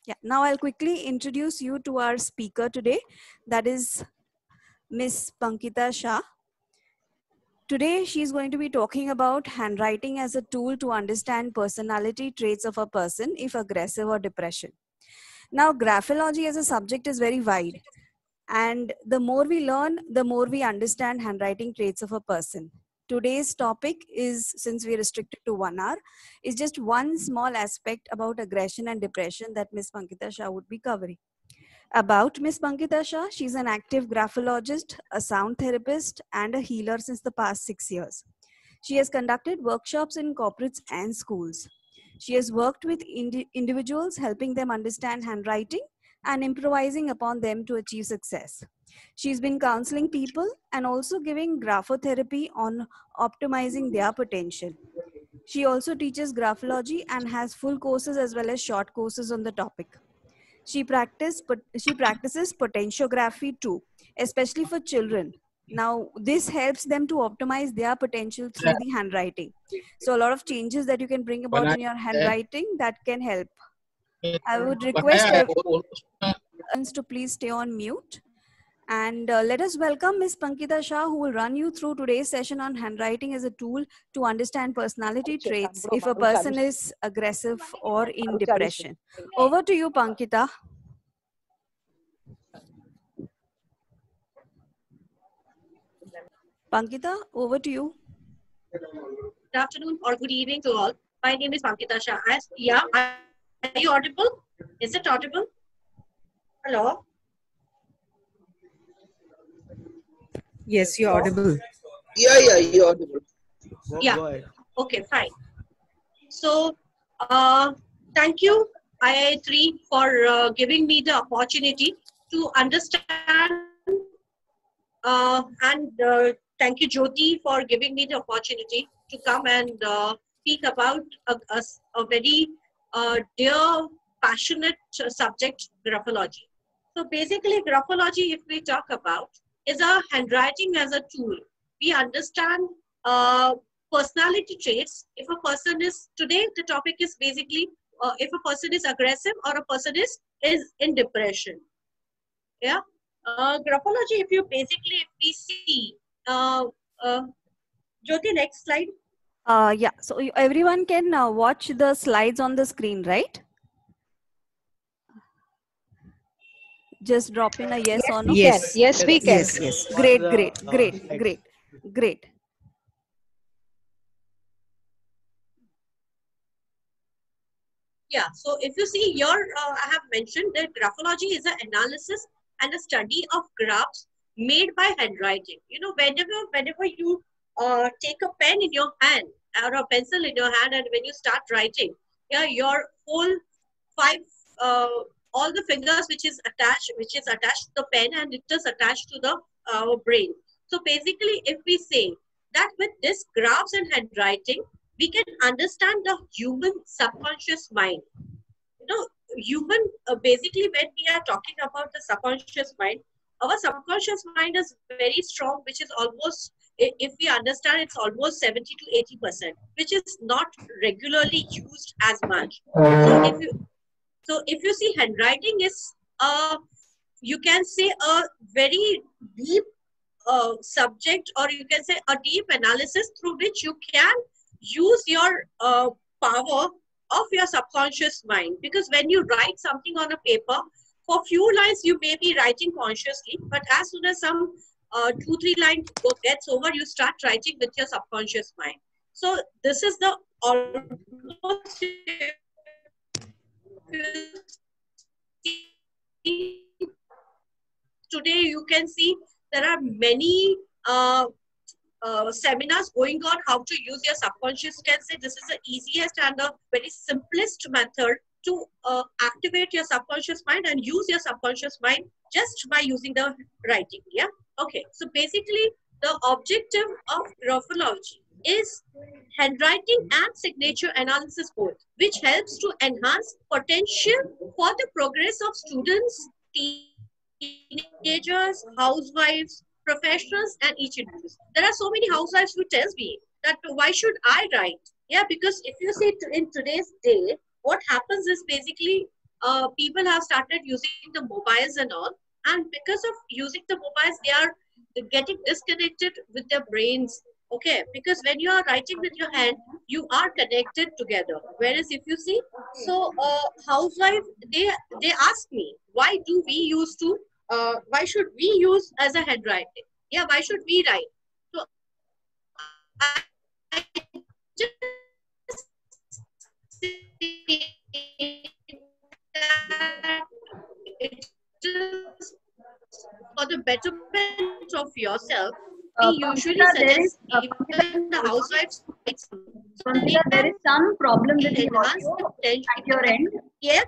Yeah, now I'll quickly introduce you to our speaker today. That is Miss Pankita Shah. Today, she's going to be talking about handwriting as a tool to understand personality traits of a person, if aggressive or depression. Now, graphology as a subject is very wide. And the more we learn, the more we understand handwriting traits of a person. Today's topic is, since we're restricted to 1 hour, is just one small aspect about aggression and depression that Ms. Pankita Shah would be covering. About Ms. Pankita Shah, she's an active graphologist, a sound therapist, and a healer since the past 6 years. She has conducted workshops in corporates and schools. She has worked with individuals, helping them understand handwriting and improvising upon them to achieve success. She's been counseling people and also giving graphotherapy on optimizing their potential. She also teaches graphology and has full courses as well as short courses on the topic. She practices potentiography too, especially for children. Now, this helps them to optimize their potential through the handwriting. So, a lot of changes that you can bring about in your handwriting that can help. I would request everyone to please stay on mute. And let us welcome Ms. Pankita Shah, who will run you through today's session on handwriting as a tool to understand personality traits if a person is aggressive or in depression. Over to you, Pankita. Pankita, over to you. Good afternoon or good evening to all. My name is Pankita Shah. Are you audible? Is it audible? Hello? Yes, you're audible. Yeah, you're audible. Yeah. Okay, fine. So, thank you, IIA3, for giving me the opportunity to understand, and thank you, Jyoti, for giving me the opportunity to come and speak about a very dear, passionate subject, graphology. So basically, graphology, if we talk about, is a handwriting as a tool. We understand personality traits. If a person is, today the topic is basically if a person is aggressive or a person is in depression. Yeah. Graphology, if we see, Jyoti, next slide. Yeah, so everyone can watch the slides on the screen, right? Just drop in a yes or no. Yes. Yes, we can. Yes. Great. Yeah, so if you see here, I have mentioned that graphology is an analysis and a study of graphs made by handwriting. You know, whenever you take a pen in your hand or a pencil in your hand, and when you start writing, yeah, your whole five, all the fingers which is attached to the pen, and it is attached to the brain. So basically, if we say that with this graphs and handwriting, we can understand the human subconscious mind. You know, basically, when we are talking about the subconscious mind, our subconscious mind is very strong, which is almost, if we understand, it's almost 70 to 80%, which is not regularly used as much. So if you see, handwriting is, you can say, a very deep subject, or you can say a deep analysis through which you can use your power of your subconscious mind. Because when you write something on a paper, for few lines you may be writing consciously, but as soon as some 2-3 lines gets over, you start writing with your subconscious mind. So this is the almost, today you can see there are many seminars going on how to use your subconscious. You can say this is the easiest and the very simplest method to activate your subconscious mind and use your subconscious mind just by using the writing. Yeah. Okay. So basically, the objective of graphology is handwriting and signature analysis both, which helps to enhance potential for the progress of students, teenagers, housewives, professionals, and each individual. There are so many housewives who tells me that why should I write? Yeah, because if you see in today's day, what happens is basically people have started using the mobiles and all, and because of using the mobiles, they are getting disconnected with their brains. Okay, because when you are writing with your hand, you are connected together. Whereas if you see, so housewife, they ask me, why do we use to, why should we use as a handwriting? Yeah, why should we write? So I just that it is for the betterment of yourself. We usually Pankita, suggest even the housewives to write some, so that they Pankita, there is can some problem with the enhance the audio potential. at your end. Yeah.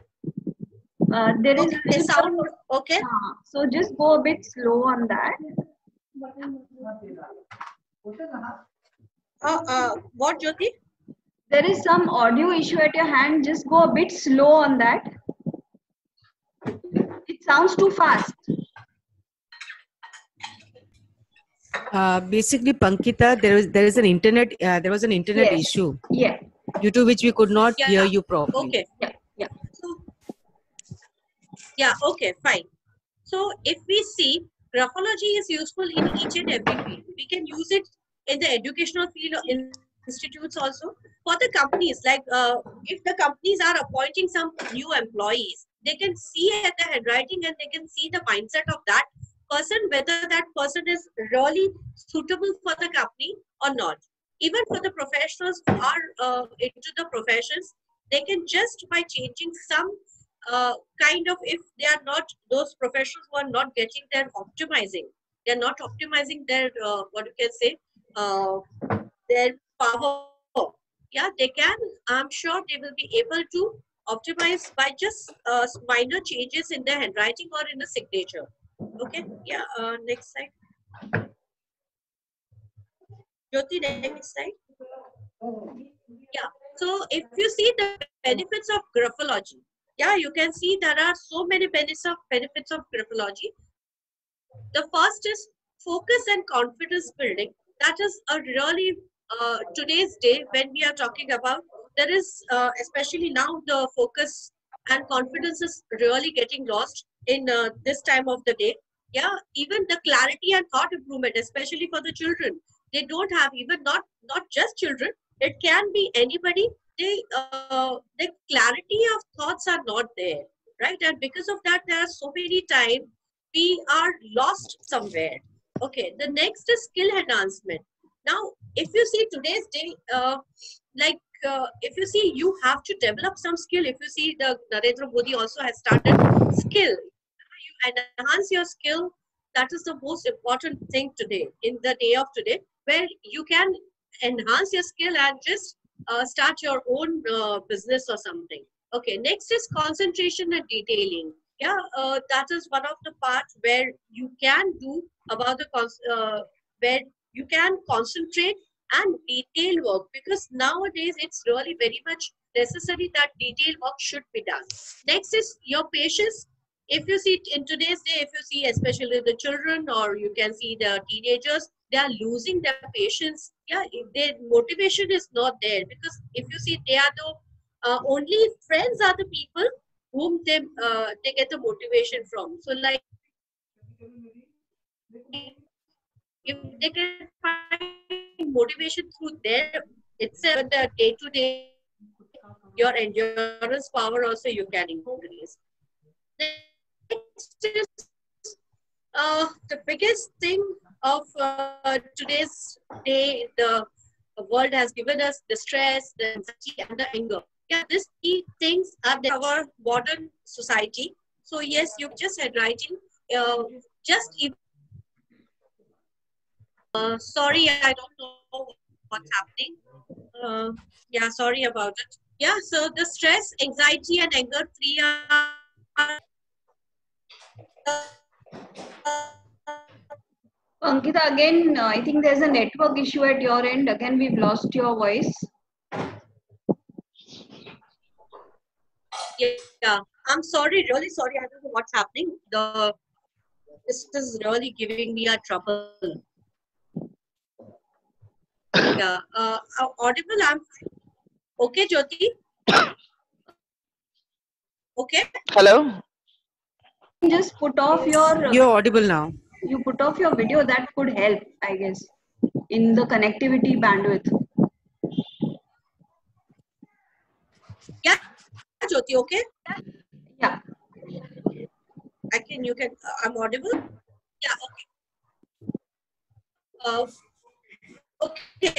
There is Okay, the sound. Okay. so just go a bit slow on that. What, Jyoti? There is some audio issue at your hand. Just go a bit slow on that. It sounds too fast. Basically, Pankita, there was an internet Yes. issue Yeah. due to which we could not Yeah. hear you properly. Okay. Yeah. So, yeah. Okay. Fine. So if we see, graphology is useful in each and every field. We can use it in the educational field or in institutes also. For the companies, like if the companies are appointing some new employees, they can see at the handwriting and they can see the mindset of that person, whether that person is really suitable for the company or not. Even for the professionals who are into the professions, they can just by changing some kind of, if they are not, those professionals who are not getting their optimizing, they're not optimizing their what you can say, their power. Yeah, they can, I'm sure they will be able to optimize by just minor changes in their handwriting or in the signature. Okay. Yeah. Next slide. Jyoti, next slide. Yeah. So if you see the benefits of graphology, yeah, you can see there are so many benefits of graphology. The first is focus and confidence building. That is a really today's day when we are talking about. There is especially now the focus and confidence is really getting lost in this time of the day. Yeah, even the clarity and thought improvement, especially for the children, they don't have, even not just children. It can be anybody. The clarity of thoughts are not there, right? And because of that, there are so many times we are lost somewhere. Okay, the next is skill enhancement. Now, if you see today's day, if you see, you have to develop some skill. If you see, the Narendra Modi also has started skill. You enhance your skill. That is the most important thing today, in the day of today, where you can enhance your skill and just start your own business or something. Okay, next is concentration and detailing. Yeah, that is one of the parts where you can do about the where you can concentrate and detail work, because nowadays it's really very much necessary that detail work should be done. Next is your patience. If you see in today's day, if you see especially the children, or you can see the teenagers, they are losing their patience. Yeah, their motivation is not there, because if you see, they are the only friends are the people whom they get the motivation from. So like, if they can find motivation through their itself, the day to day, your endurance power also you can increase. Next is the biggest thing of today's day. The world has given us the stress, the anxiety, and the anger. Yeah, these three things are there in our modern society. So yes, you just handwriting. Just sorry, I don't know what's happening. Yeah, sorry about it. Yeah, so the stress, anxiety, and anger, three are Pankita, again, I think there's a network issue at your end. Again, we've lost your voice. yeah. I'm sorry, really sorry. I don't know what's happening. This is really giving me a trouble. Yeah, audible. I'm okay, Jyoti. Okay. Hello. Just put off your You're audible now. you put off your video. That could help, I guess, in the connectivity bandwidth. Yeah, Jyoti. Okay. Yeah. You can. I'm audible. Yeah. Okay.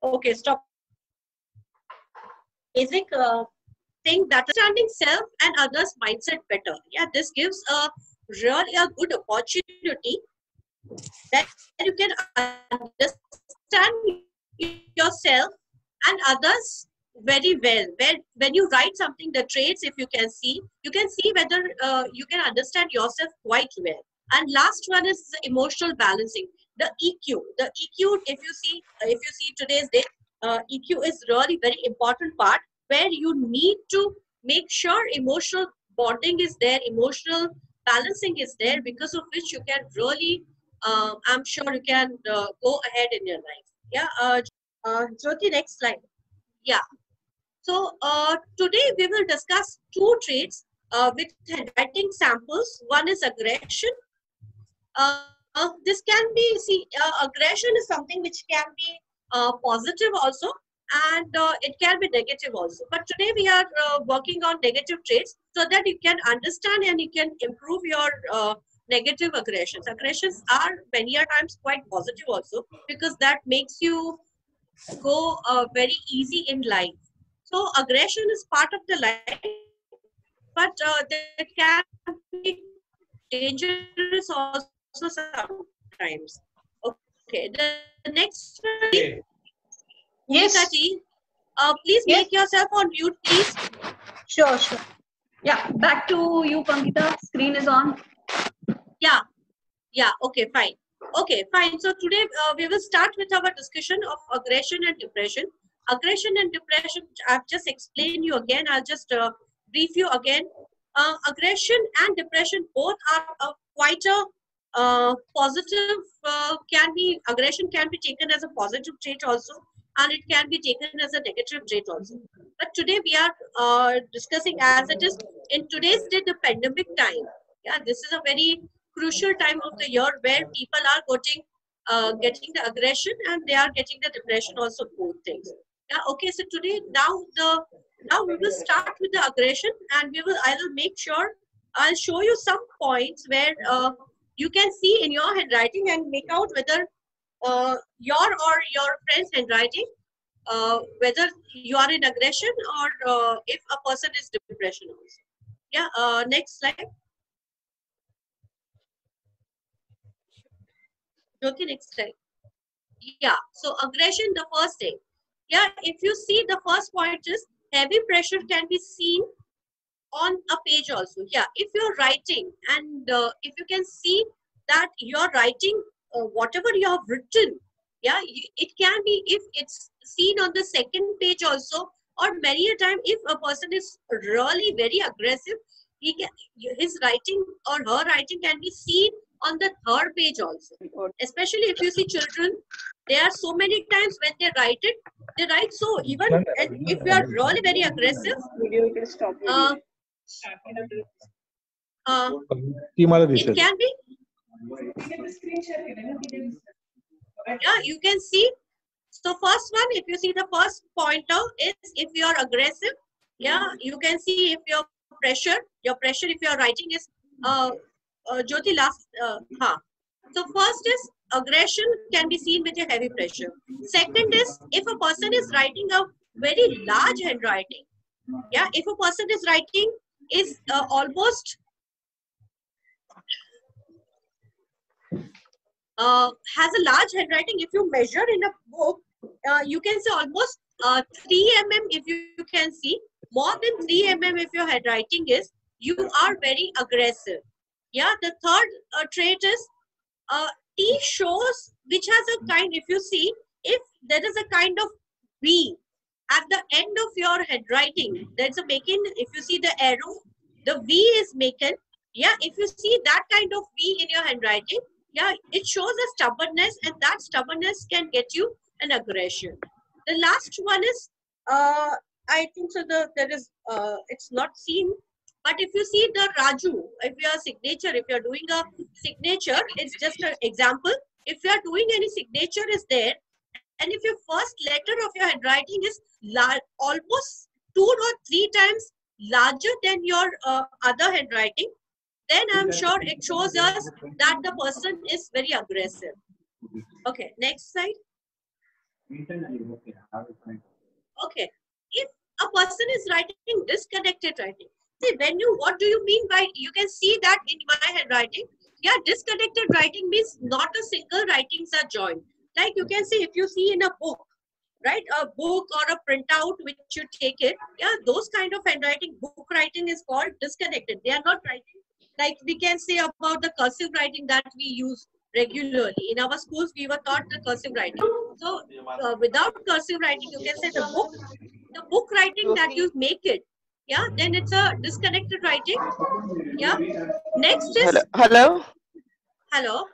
Okay. Stop. Basic thing that understanding self and others mindset better. Yeah, this gives a really a good opportunity that you can understand yourself and others very well. When you write something, the traits, if you can see whether you can understand yourself quite well. And last one is emotional balancing. The EQ. The EQ, if you see today's day, EQ is really very important part where you need to make sure emotional bonding is there, emotional balancing is there, because of which you can really I'm sure you can go ahead in your life. Yeah, Jyoti, next slide. Yeah. So today we will discuss two traits with handwriting samples. One is aggression. This can be, aggression is something which can be positive also, and it can be negative also. But today we are working on negative traits so that you can understand and you can improve your negative aggressions. Aggressions are many a times quite positive also, because that makes you go very easy in life. So aggression is part of the life, but there can be dangerous also sometimes. Okay, the next one, Yes. Ji, please Yes. make yourself on mute, please. Sure. Yeah. Back to you, Pankita. Screen is on. Yeah, okay, fine. Okay, fine. So today we will start with our discussion of aggression and depression. Aggression and depression, I've just explained you again. I'll just brief you again. Aggression and depression both are quite a positive, aggression can be taken as a positive trait also, and it can be taken as a negative trait also. But today we are discussing as it is in today's day, the pandemic time. Yeah, this is a very crucial time of the year where people are getting the aggression and they are getting the depression also, both things. Yeah, okay, so today now we will start with the aggression, and I will make sure I'll show you some points where you can see in your handwriting and make out whether your or your friend's handwriting, whether you are in aggression or if a person is depression also. Yeah, next slide. Okay, next slide. Yeah, so aggression, the first thing. Yeah, if you see, the first point is heavy pressure can be seen on a page also. Yeah, if you're writing and if you can see that you're writing whatever you have written, yeah, it can be if it's seen on the second page also, or many a time if a person is really very aggressive, his writing or her writing can be seen on the third page also. Especially if you see children, there are so many times when they write so even if you are really very aggressive, it can be, yeah, you can see. So first one, if you see the first pointer is if you are aggressive, yeah, you can see if your pressure if you are writing is Jyoti last so first is aggression can be seen with a heavy pressure. Second is if a person is writing a very large handwriting, yeah, if a person is writing is almost has a large handwriting, if you measure in a book, you can say almost 3 mm. If you can see more than 3 mm, if your handwriting is, you are very aggressive. Yeah, the third trait is T shows which has a kind, if you see, if there is a kind of V at the end of your handwriting, there's a making, if you see the arrow, the V is making. Yeah, if you see that kind of V in your handwriting, yeah, it shows a stubbornness, and that stubbornness can get you an aggression. The last one is I think so. There is it's not seen, but if you see the Raju, if your signature, if you're doing a signature, it's just an example. If you are doing any signature is there, and if your first letter of your handwriting is almost 2 or 3 times larger than your other handwriting, then I'm sure it shows us that the person is very aggressive. Okay, next slide. Okay, if a person is writing disconnected writing, see what do you mean by, you can see that in my handwriting. Yeah, disconnected writing means not a single writings are joined. Like you can see, if you see in a book, right, a book or a printout which you take it, yeah, those kind of handwriting, book writing is called disconnected. They are not writing like we can say about the cursive writing that we use regularly. In our schools, we were taught the cursive writing. So without cursive writing, you can say the book writing that you make it, yeah, then it's a disconnected writing. Yeah. Next is Hello. hello.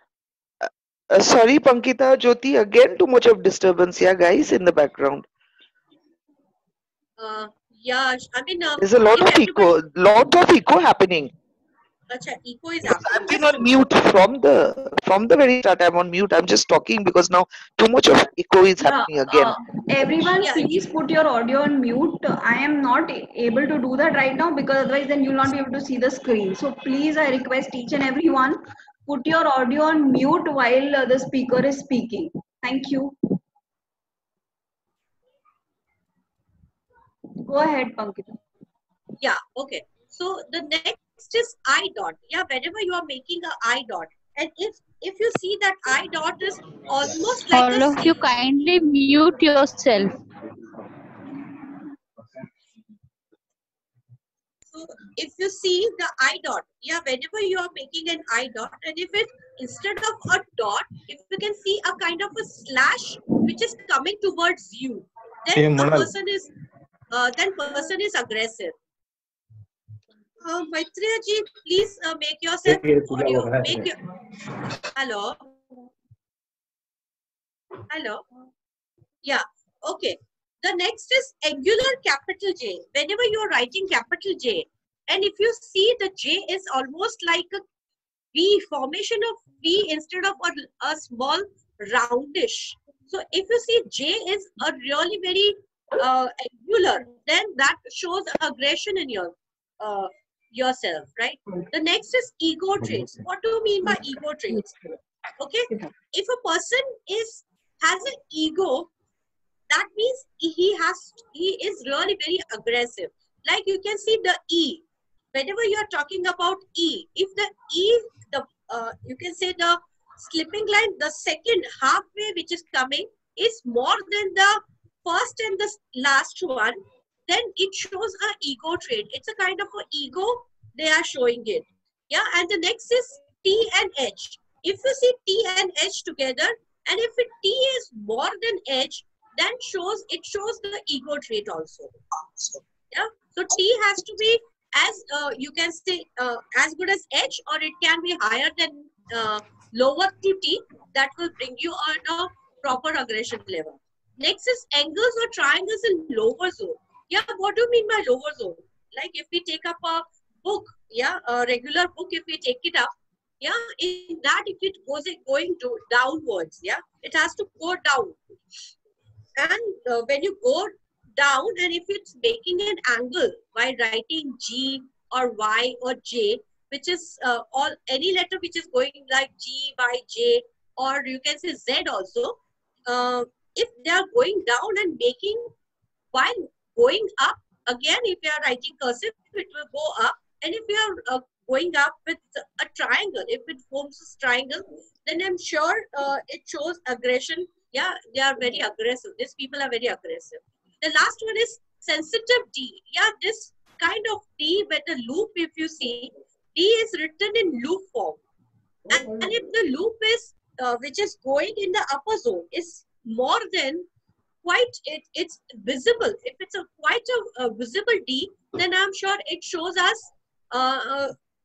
Sorry, Pankita, Jyoti, again too much of disturbance, yeah, guys, in the background. Yeah, I mean, There's a lot of echo happening. Acha, echo is Because happening. I've been Just on mute from the very start. I'm on mute. I'm just talking because now too much of echo is Yeah, happening again. everyone, yeah, please put your audio on mute. I am not able to do that right now because otherwise then you'll not be able to see the screen. So please, I request each and everyone, put your audio on mute while the speaker is speaking. Thank you. Go ahead, Pankita. yeah, okay. So the next is I dot. Yeah, whenever you are making a I dot, and if you see that I dot is almost like All a of you C. kindly mute yourself. So if you see the I dot, yeah, whenever you are making an I dot, and if it instead of a dot, if you can see a kind of a slash which is coming towards you, then a person is aggressive. Maitreya ji, please make yourself audio. Make your hello. Hello. Yeah. Okay. The next is angular capital J. Whenever you are writing capital J, and if you see the J is almost like a V, formation of V instead of a small roundish. So if you see J is a really very angular, then that shows aggression in uh, yourself, right? The next is ego traits. What do you mean by ego traits? Okay, if a person has an ego, that means he is really very aggressive. Like you can see the E. Whenever you are talking about E, if the E, the you can say the slipping line, the second halfway which is coming is more than the first and the last one, then it shows a ego trait. It's a kind of an ego they are showing it. Yeah, and the next is T and H. If you see T and H together, and if T is more than H, then it shows the ego trait also. Yeah, so T has to be as you can say as good as H, or it can be higher than lower to T. That will bring you on a proper aggression level. Next is angles or triangles in lower zone. Yeah, what do you mean by lower zone? Like if we take up a book, yeah, a regular book, if we take it up, yeah, in that if it goes going to downwards, yeah, it has to go down. And when you go down, and if it's making an angle by writing G or Y or J, which is all any letter which is going like G, Y, J, or you can say Z also, if they are going down and making while going up, again, if you are writing cursive, it will go up. And if you are going up with a triangle, if it forms a triangle, then I'm sure it shows aggression. Yeah, they are very aggressive. These people are very aggressive. The last one is sensitive D. Yeah, this kind of D with the loop, if you see, D is written in loop form. And if the loop is, which is going in the upper zone, is more than it's visible. If it's quite a visible D, then I'm sure it shows us,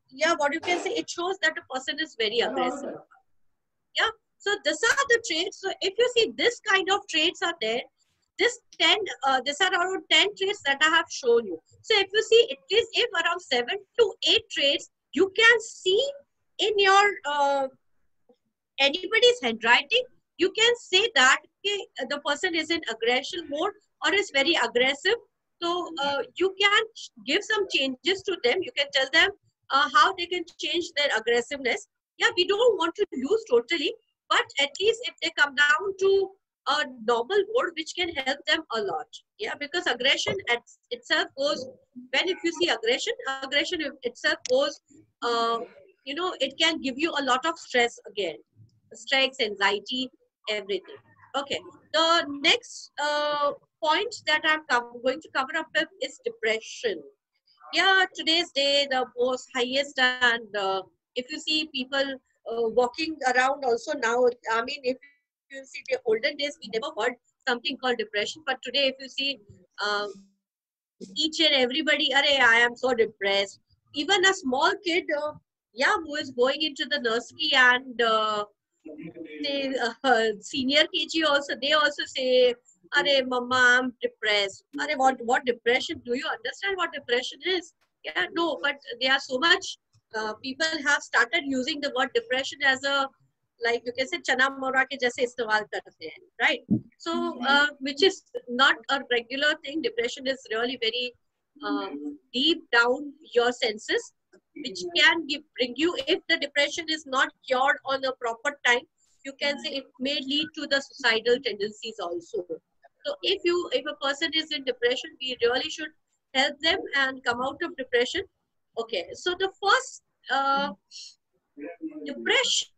yeah, what you can say, it shows that a person is very aggressive. Yeah. So these are the traits. So if you see this kind of traits are there, This 10, these are around 10 traits that I have shown you. So if you see, it is if around 7 to 8 traits you can see in your anybody's handwriting, you can say that okay, the person is in aggression mode or is very aggressive. So you can give some changes to them. You can tell them how they can change their aggressiveness. Yeah, we don't want to lose totally, but at least if they come down to a normal mode, which can help them a lot. Yeah, because aggression itself goes, when if you see aggression itself goes, it can give you a lot of stress again. Stress, anxiety, everything. Okay. The next point that I'm going to cover up with is depression. Yeah, today's day, the most highest, and if you see people walking around also now, I mean, if you see the olden days, we never heard something called depression, but today, if you see each and everybody, I am so depressed. Even a small kid, who is going into the nursery and senior KG also, they also say, mama, I'm depressed. What depression? Do you understand what depression is? Yeah, no, but they are so much, people have started using the word depression as a, like you can say, chana mora ke jaise istewal karte hain, right? So, which is not a regular thing. Depression is really very deep down your senses, which can bring you, if the depression is not cured on a proper time, you can say it may lead to the suicidal tendencies also. So if a person is in depression, we really should help them and come out of depression. Okay, so the first depression,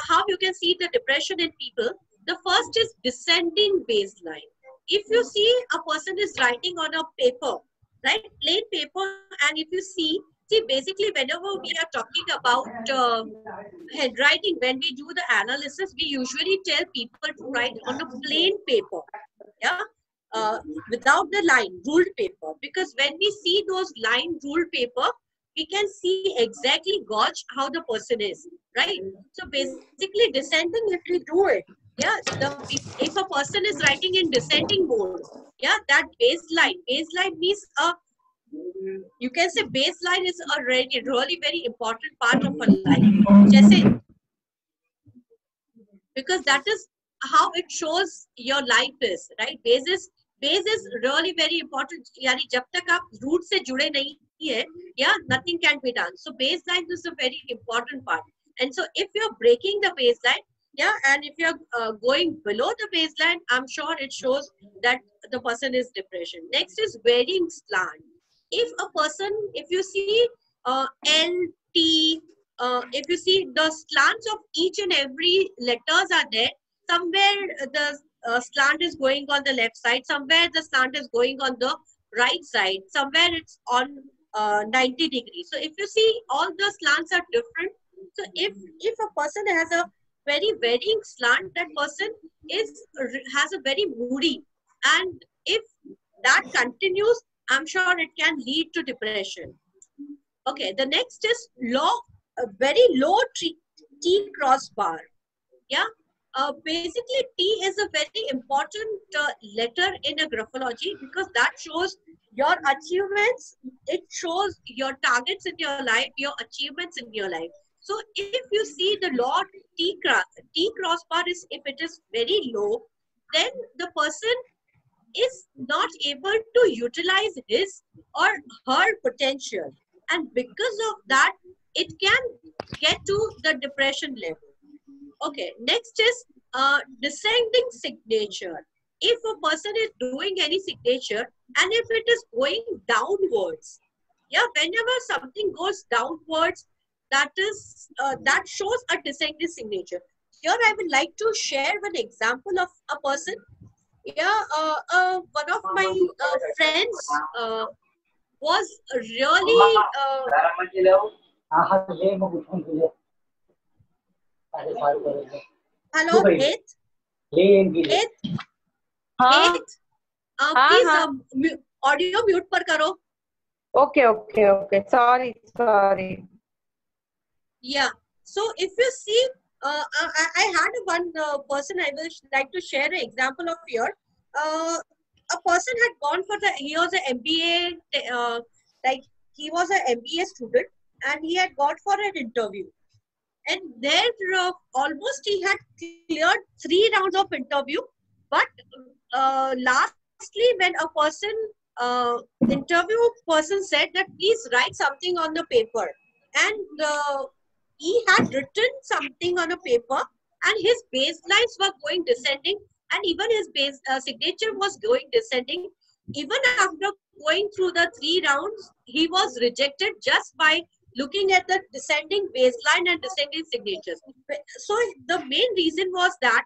how you can see the depression in people, the first is descending baseline. If you see a person is writing on a paper, right, plain paper, and if you see basically whenever we are talking about handwriting, when we do the analysis, we usually tell people to write on a plain paper, yeah, without the line, ruled paper, because when we see those line ruled paper, we can see exactly gauge how the person is, right? So basically descending, if we do it, yeah, if a person is writing in descending mode, yeah, that baseline means you can say baseline is a really very important part of a life. Jaise, because that is how it shows your life is, right? Base is really very important. Yani jab tak aap root se jude nahi hai, yeah, nothing can be done. So baseline is a very important part. And so if you're breaking the baseline, yeah, and if you're going below the baseline, I'm sure it shows that the person is depression. Next is varying slant. If a person, if you see L, T, if you see the slants of each and every letters are there, somewhere the slant is going on the left side, somewhere the slant is going on the right side, somewhere it's on 90 degrees. So if you see all the slants are different. So if a person has a very varying slant, that person has a very moody, and if that continues, I'm sure it can lead to depression. Okay, the next is very low T cross bar. Yeah, basically T is a very important letter in a graphology, because that shows your achievements. It shows your targets in your life, your achievements in your life. So if you see the low T cross bar is, if it is very low, then the person is not able to utilize his or her potential, and because of that it can get to the depression level. Okay, next is descending signature. If a person is doing any signature and if it is going downwards, yeah, whenever something goes downwards, that shows a descending signature. Here I would like to share one example of a person. Yeah, one of my friends was really hello, Heth. Heth, please audio mute par karo. Okay. Sorry. Yeah. So if you see, I had one person I will like to share an example of here. a person had gone for he was an MBA, like he was an MBA student, and he had gone for an interview. And there, almost he had cleared 3 rounds of interview, but lastly, when a person, interview person said that please write something on the paper, and he had written something on a paper, and his baselines were going descending, and even his base signature was going descending. Even after going through the 3 rounds, he was rejected just by looking at the descending baseline and descending signatures. So the main reason was that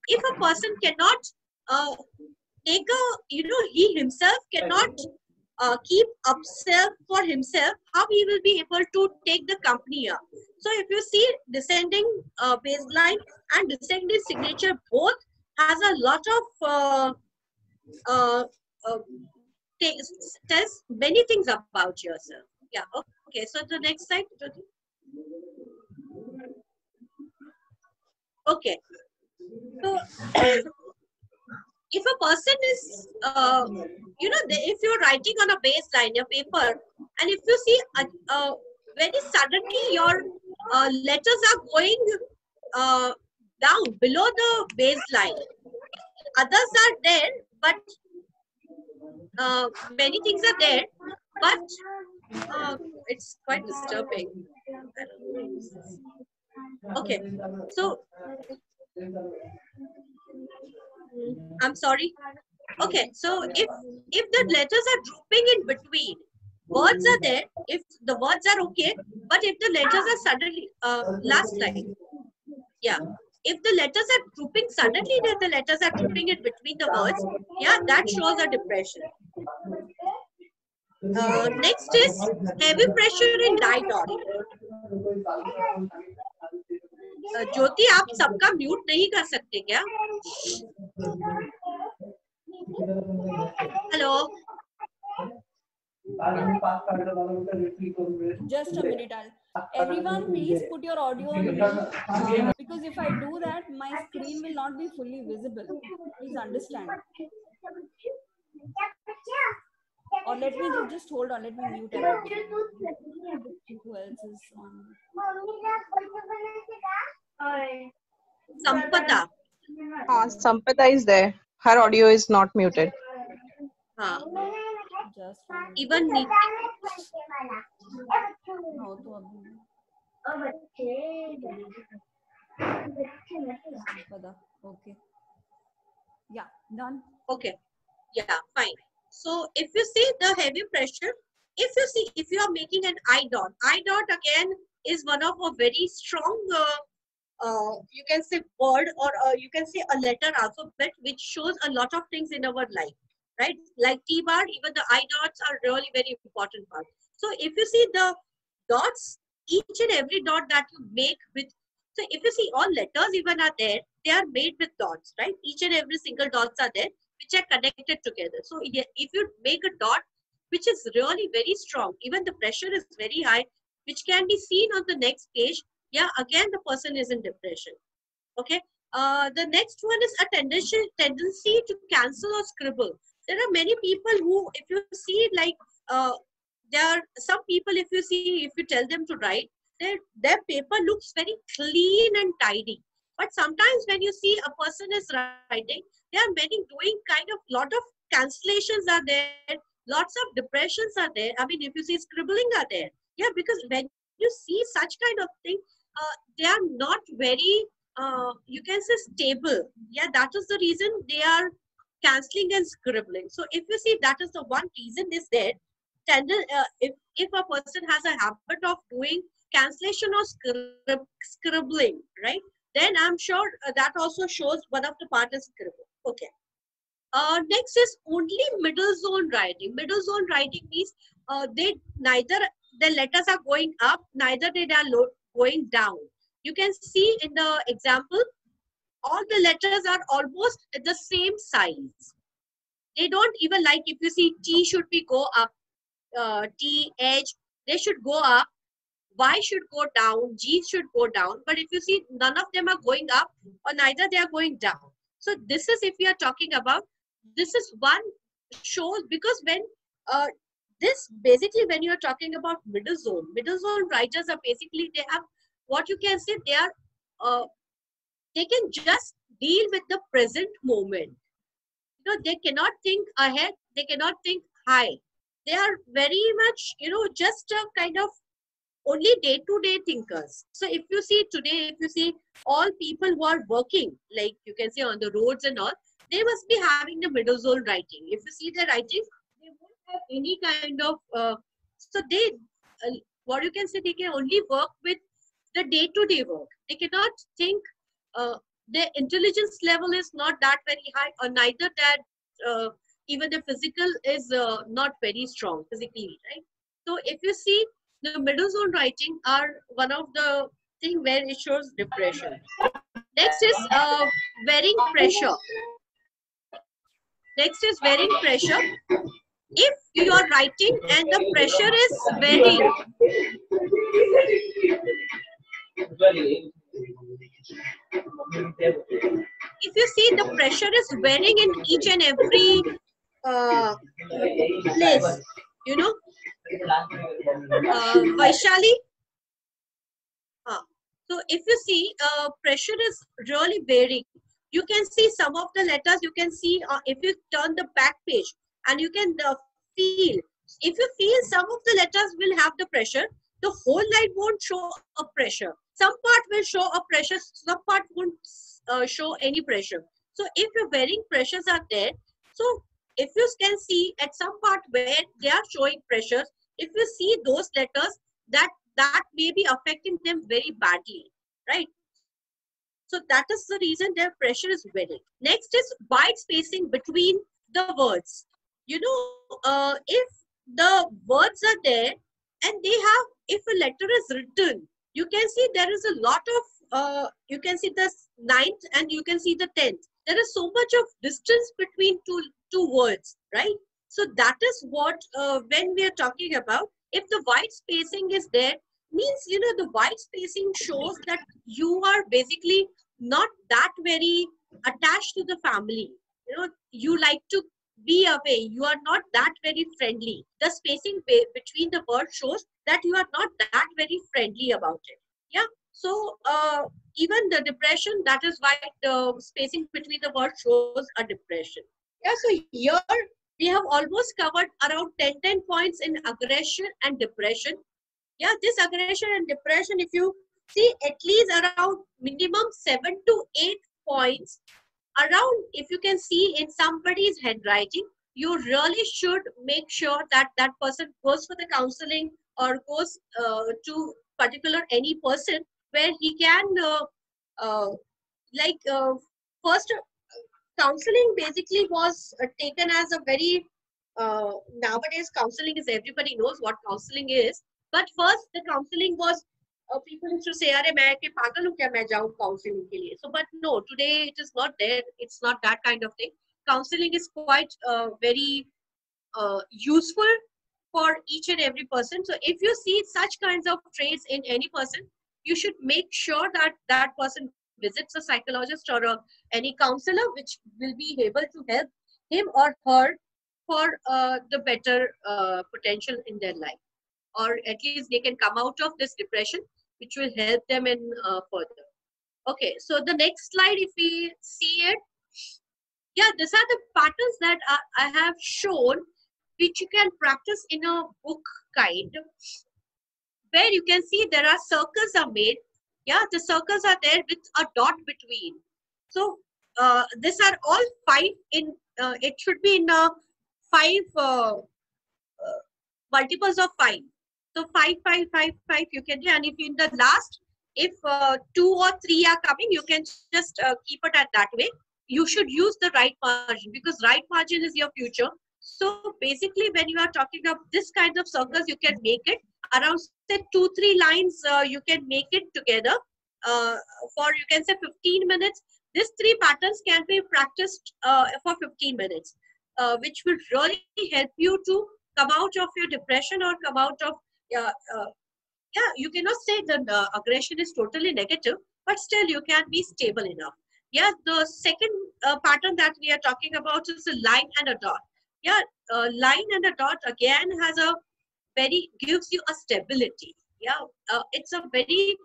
if a person cannot take a, he himself cannot keep upself for himself, how he will be able to take the company up? So if you see descending baseline and descending signature, both has a lot of tells many things about yourself. Yeah. Okay. So the next slide. Okay. So if a person is, if you're writing on a baseline, a paper, and if you see very suddenly your letters are going down below the baseline, others are there, but many things are there, but it's quite disturbing. Okay, so I'm sorry. Okay, so if the letters are drooping in between, words are there. If the words are okay, but if the letters are suddenly last line, yeah. If the letters are drooping suddenly, then the letters are drooping in between the words. Yeah, that shows a depression. Next is heavy pressure in die dot. ज्योति आप सबका mute नहीं कर सकते क्या? Hello. Just a minute, everyone please put your audio on mute, because if I do that, my screen will not be fully visible. Please understand. Or let me just hold on, let me mute everybody. Who else is on? Sampada. Sampada is there. Her audio is not muted. Just even Niti. No, to okay. Yeah, done. Okay. Yeah, fine. So if you see the heavy pressure, if you are making an I dot again is one of a very strong, you can say word, or you can say a letter alphabet, which shows a lot of things in our life, right? Like T bar, even the I dots are really very important part. So if you see the dots, each and every dot that you make with, so if you see all letters even are there, they are made with dots, right? Each and every single dots are there, which are connected together. So if you make a dot, which is really very strong, even the pressure is very high, which can be seen on the next page, yeah, again, the person is in depression. Okay. The next one is a tendency to cancel or scribble. There are many people who, if you see, like, there are some people, if you tell them to write, their paper looks very clean and tidy. But sometimes when you see a person is writing, there are many doing kind of lot of cancellations are there, lots of depressions are there. I mean, if you see scribbling are there. Yeah, because when you see such kind of thing, they are not very, you can say, stable. Yeah, that is the reason they are cancelling and scribbling. So if you see, that is the one reason is there. If a person has a habit of doing cancellation or scribbling, right, then I'm sure that also shows one of the part is scribbling. Okay. Next is only middle zone writing. Middle zone writing means they neither the letters are going up, neither they are going down. You can see in the example, all the letters are almost the same size. They don't even, like, if you see T should be go up, T, H, they should go up, Y should go down, G should go down. But if you see, none of them are going up or neither they are going down. So this is if we are talking about this is one shows, because when this basically, when you're talking about middle zone writers are basically, they have, what you can say, they are they can just deal with the present moment. You know, they cannot think ahead, they cannot think high. They are very much, you know, just a kind of only day-to-day thinkers. So if you see today, if you see all people who are working, like you can say on the roads and all, they must be having the middle zone writing. If you see their writing, they won't have any kind of, so they, what you can say, they can only work with the day-to-day work. They cannot think, their intelligence level is not that very high, or neither that, even the physical is not very strong physically, right? So if you see, the middle zone writing are one of the thing where it shows depression. Next is wearing pressure. Next is wearing pressure. If you are writing and the pressure is wearing, if you see the pressure is wearing in each and every place, you know, Vaishali. So if you see, pressure is really varying. You can see some of the letters, you can see, if you turn the back page, and you can feel, if you feel some of the letters will have the pressure, the whole line won't show a pressure. Some part will show a pressure, some part won't show any pressure. So if your wearing pressures are there, so if you can see at some part where they are showing pressures, if you see those letters, that may be affecting them very badly, right? So that is the reason their pressure is varying. Next is wide spacing between the words. You know, if the words are there and they have, if a letter is written, you can see there is a lot of, you can see the 9th and you can see the 10th. There is so much of distance between two words, right? So that is what, when we are talking about, if the wide spacing is there, means, you know, the wide spacing shows that you are basically not that very attached to the family. You know, you like to be away. You are not that very friendly. The spacing between the words shows that you are not that very friendly about it. Yeah. So even the depression, that is why the spacing between the words shows a depression. Yeah. So here we have almost covered around 10 points in aggression and depression. Yeah, this aggression and depression, if you see, at least around minimum 7 to 8 points around, if you can see in somebody's handwriting, you really should make sure that that person goes for the counseling, or goes to particular any person where he can first, counseling basically was taken as a very, nowadays counseling is, everybody knows what counseling is. But first, the counseling was, people used to say, "Arey, main ke pagal hu kya, main jaun counseling ke liye." So, but no, today it is not there. It's not that kind of thing. Counseling is quite very useful for each and every person. So, if you see such kinds of traits in any person, you should make sure that that person visits a psychologist or any counselor, which will be able to help him or her for the better potential in their life. Or at least they can come out of this depression, which will help them in further. Okay, so the next slide, if we see it, yeah, these are the patterns that I have shown, which you can practice in a book kind, where you can see there are circles are made. Yeah, the circles are there with a dot between. So these are all 5 in, it should be in 5 multiples of 5. So 5, 5, 5, 5 you can do. And if in the last, if 2 or 3 are coming, you can just keep it at that way. You should use the right margin, because right margin is your future. So basically, when you are talking of this kind of circles, you can make it around, say, 2-3 lines. You can make it together for, you can say, 15 minutes. These 3 patterns can be practiced for 15 minutes, which will really help you to come out of your depression, or come out of, yeah, you cannot say that aggression is totally negative, but still you can be stable enough. Yeah, the second pattern that we are talking about is a line and a dot. Yeah, line and a dot again has a gives you a stability. Yeah, it's a very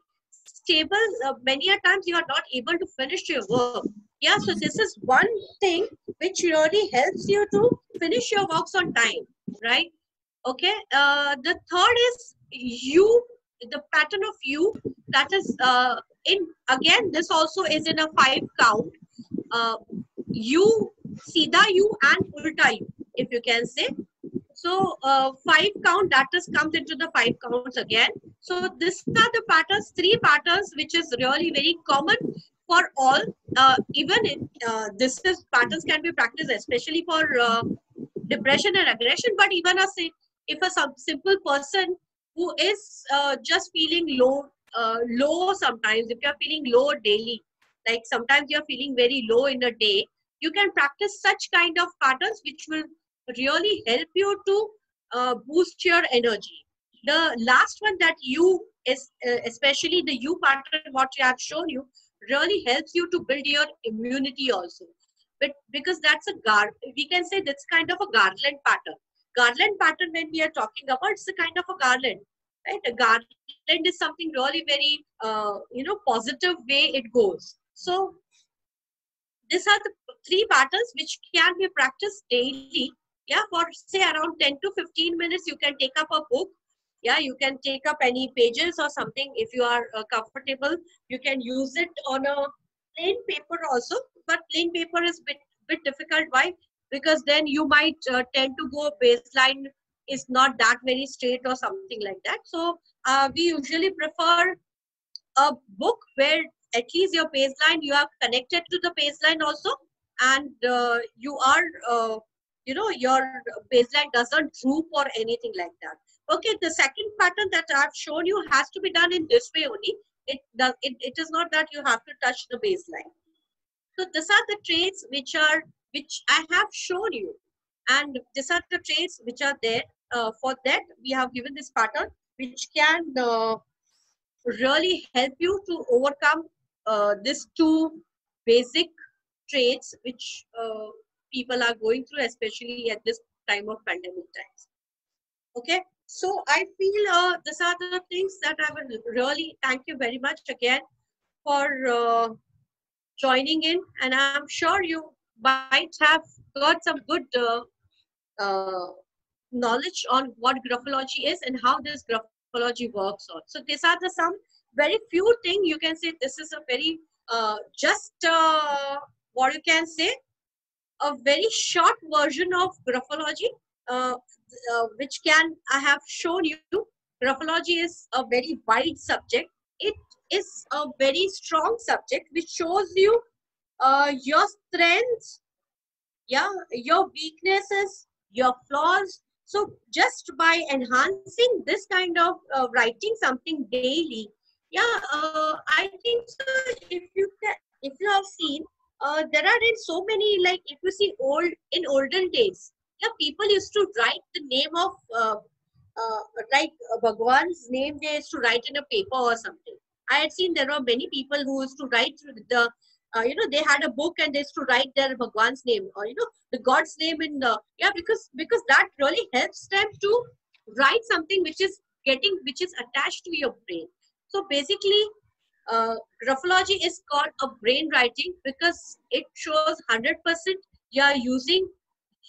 stable. Many a times you are not able to finish your work. Yeah, so this is one thing which really helps you to finish your works on time, right? Okay. The third is you, the pattern of you, that is in, again, this also is in a 5 count. You, Sida you and Ulta you, if you can say. So 5 count, that is comes into the 5 counts again. So these are the patterns, 3 patterns, which is really very common for all. Even this is patterns can be practiced, especially for depression and aggression. But even if a simple person who is just feeling low sometimes, if you're feeling low daily, like sometimes you're feeling very low in a day, you can practice such kind of patterns which will really help you to boost your energy. The last one that you is especially the U pattern, what I have shown you, really helps you to build your immunity also. But because that's we can say that's kind of a garland pattern. Garland pattern, when we are talking about, it's a kind of a garland, right? A garland is something really very positive way it goes. So these are the 3 patterns which can be practiced daily. Yeah, for say around 10 to 15 minutes, you can take up a book. Yeah, you can take up any pages or something. If you are comfortable, you can use it on a plain paper also. But plain paper is bit difficult. Why? Because then you might tend to go baseline is not that very straight or something like that. So we usually prefer a book where at least your baseline, you are connected to the baseline also, and you are your baseline doesn't droop or anything like that. Okay, the second pattern that I've shown you has to be done in this way only. It is not that you have to touch the baseline. So these are the traits which I have shown you, and these are the traits which are there. For that we have given this pattern which can really help you to overcome these 2 basic traits which people are going through, especially at this time of pandemic times. Okay, so I feel these are the things that I will really thank you very much again for joining in, and I'm sure you might have got some good uh, knowledge on what graphology is and how this graphology works on. So these are the some very few things you can say. This is a very what you can say, a very short version of graphology, which I have shown you. Graphology is a very wide subject. It is a very strong subject which shows you your strengths, yeah, your weaknesses, your flaws. So just by enhancing this kind of writing something daily, yeah, I think so. If you have seen, there are in so many, like if you see in olden days, yeah, people used to write the name of like Bhagwan's name. They used to write in a paper or something. I had seen there were many people who used to write the they had a book and they used to write their Bhagwan's name, or the God's name in the, yeah, because that really helps them to write something which is attached to your brain. So basically, graphology is called a brain writing because it shows 100% you are using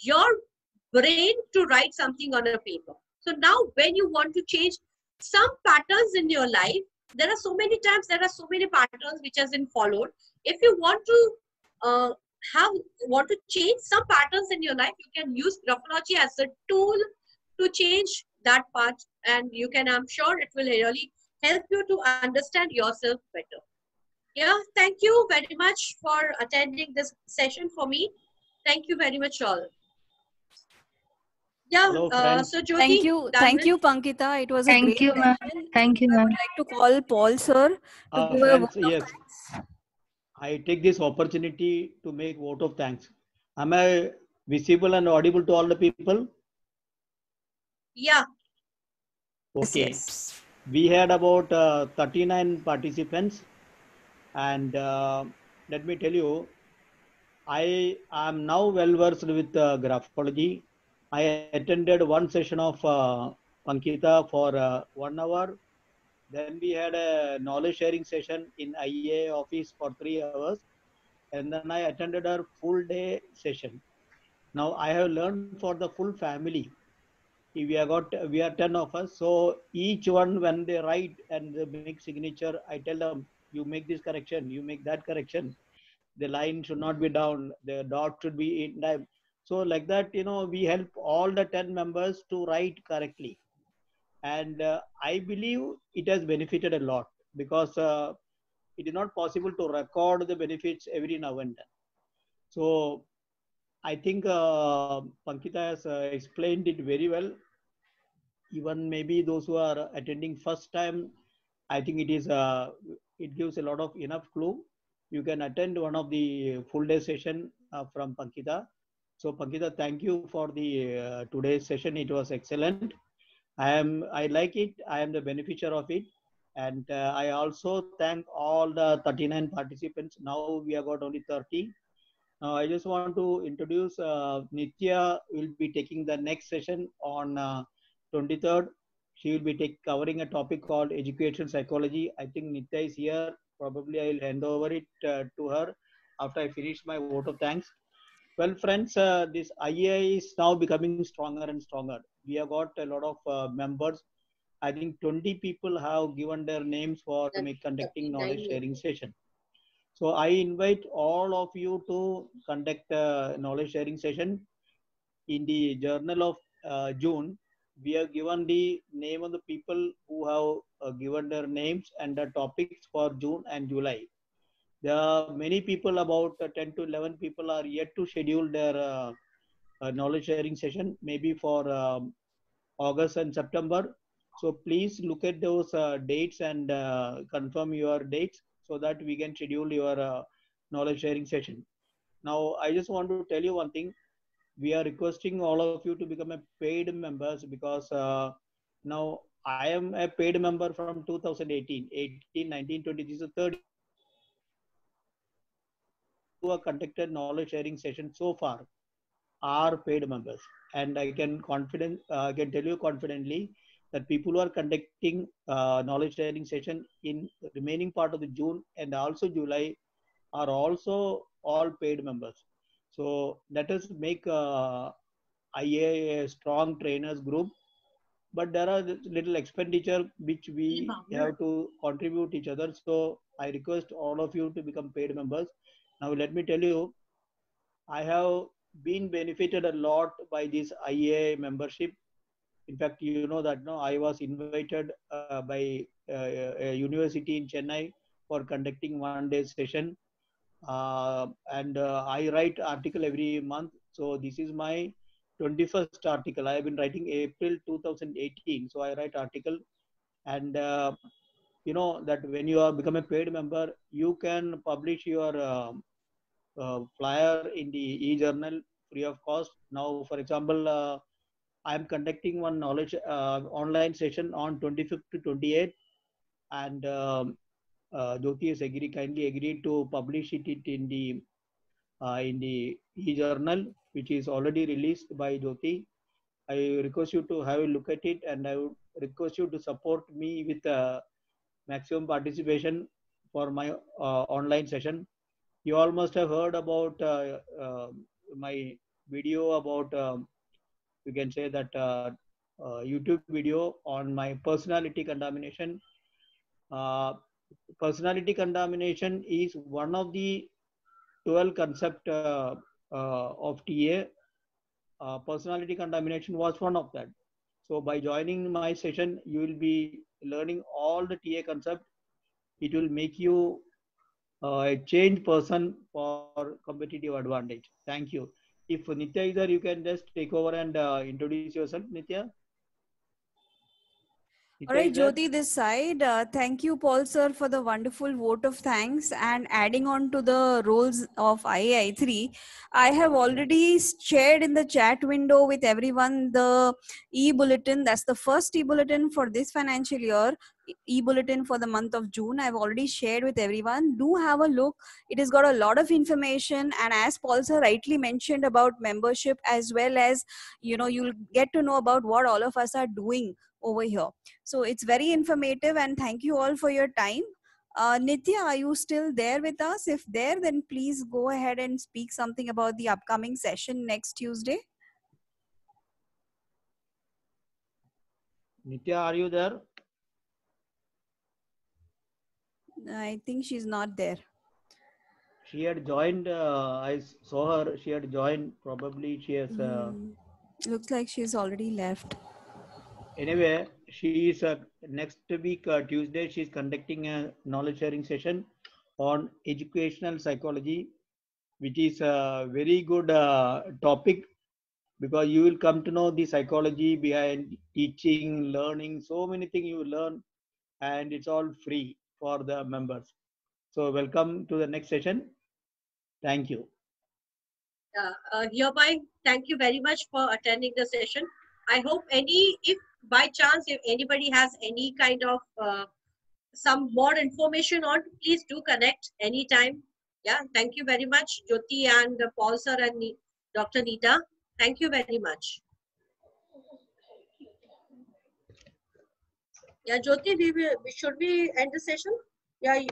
your brain to write something on a paper. So now when you want to change some patterns in your life, there are so many patterns which has been followed. If you want to change some patterns in your life, you can use graphology as a tool to change that part, and you can, I'm sure it will really help you to understand yourself better. Yeah, thank you very much for attending this session for me. Thank you very much all. Yeah, Hello, friends. so Jyoti, thank you, Pankita. It was a great ma'am. session. Thank you, I ma'am. would like to call Paul sir to give a Friends, vote of yes, thanks. I take this opportunity to make vote of thanks. Am I visible and audible to all the people? Yeah. Okay. Yes. We had about 39 participants, and let me tell you, I am now well versed with graphology. I attended one session of Pankita for 1 hour. Then we had a knowledge sharing session in IEA office for 3 hours. And then I attended her full day session. Now I have learned for the full family. We are 10 of us. So each one, when they write and they make signature, I tell them, you make this correction, you make that correction. The line should not be down, the dot should be in time. So like that, we help all the 10 members to write correctly. And I believe it has benefited a lot because it is not possible to record the benefits every now and then. So I think Pankita has explained it very well. Even maybe those who are attending first time, I think it gives a lot of enough clue. You can attend one of the full day session from Pankita. So Pankita, thank you for the today's session. It was excellent. I like it. I am the beneficiary of it. And I also thank all the 39 participants. Now we have got only 30. Now I just want to introduce Nitya will be taking the next session on 23rd. She will be covering a topic called education psychology. I think Nitya is here. Probably I will hand over it to her after I finish my vote of thanks. Well, friends, this IAI is now becoming stronger and stronger. We have got a lot of members. I think 20 people have given their names for conducting knowledge sharing session. So I invite all of you to conduct a knowledge sharing session. In the journal of June, we have given the name of the people who have given their names and the topics for June and July. There are many people, about 10 to 11 people are yet to schedule their knowledge sharing session, maybe for August and September. So please look at those dates and confirm your dates so that we can schedule your knowledge sharing session. Now, I just want to tell you one thing. We are requesting all of you to become a paid members because now I am a paid member from 2018, 18, 19, 20. This is the third who have conducted knowledge sharing session so far are paid members, and I can tell you confidently that people who are conducting knowledge sharing session in the remaining part of the June and also July are also all paid members. So let us make IA a strong trainers group, but there are little expenditure which we have to contribute each other. So I request all of you to become paid members. Now let me tell you, I have been benefited a lot by this IA membership. In fact, you know that no, I was invited by a university in Chennai for conducting one-day session, and I write article every month. So this is my 21st article. I have been writing April 2018. So I write article, and you know that when you are become a paid member, you can publish your flyer in the e-journal free of cost. Now, for example, I am conducting one knowledge online session on 25th to 28th, and Jyoti has kindly agreed to publish it in the e-journal, which is already released by Jyoti. I request you to have a look at it, and I would request you to support me with maximum participation for my online session. You all must have heard about my video about, you can say that YouTube video on my personality contamination. Personality contamination is one of the 12 concept of TA. Personality contamination was one of that. So by joining my session, you will be learning all the TA concept. It will make you a changed person for competitive advantage. Thank you. If Nitya is there, you can just take over and introduce yourself, Nitya. All right, Jyoti, this side. Thank you, Paul sir, for the wonderful vote of thanks. And adding on to the roles of IAI3, I have already shared in the chat window with everyone the e-bulletin. That's the first e-bulletin for this financial year. E-bulletin for the month of June. I've already shared with everyone. Do have a look. It has got a lot of information, and as Paul sir rightly mentioned about membership, as well as you'll get to know about what all of us are doing over here. So it's very informative, and thank you all for your time. Nitya, are you still there with us? If there, then please go ahead and speak something about the upcoming session next Tuesday. Nitya, are you there? I think she's not there. She had joined, I saw her, she had joined, probably she has... Looks like she's already left. Anyway, she is next week, Tuesday, she's conducting a knowledge sharing session on educational psychology, which is a very good topic, because you will come to know the psychology behind teaching, learning, so many things you learn, and it's all free for the members. So welcome to the next session. Thank you. Hereby, thank you very much for attending the session. I hope if by chance, if anybody has any kind of some more information on, please do connect anytime. Yeah, thank you very much, Jyoti and Paul sir and Dr. Nita. Thank you very much. Yeah, Jyoti, should we end the session? Yeah.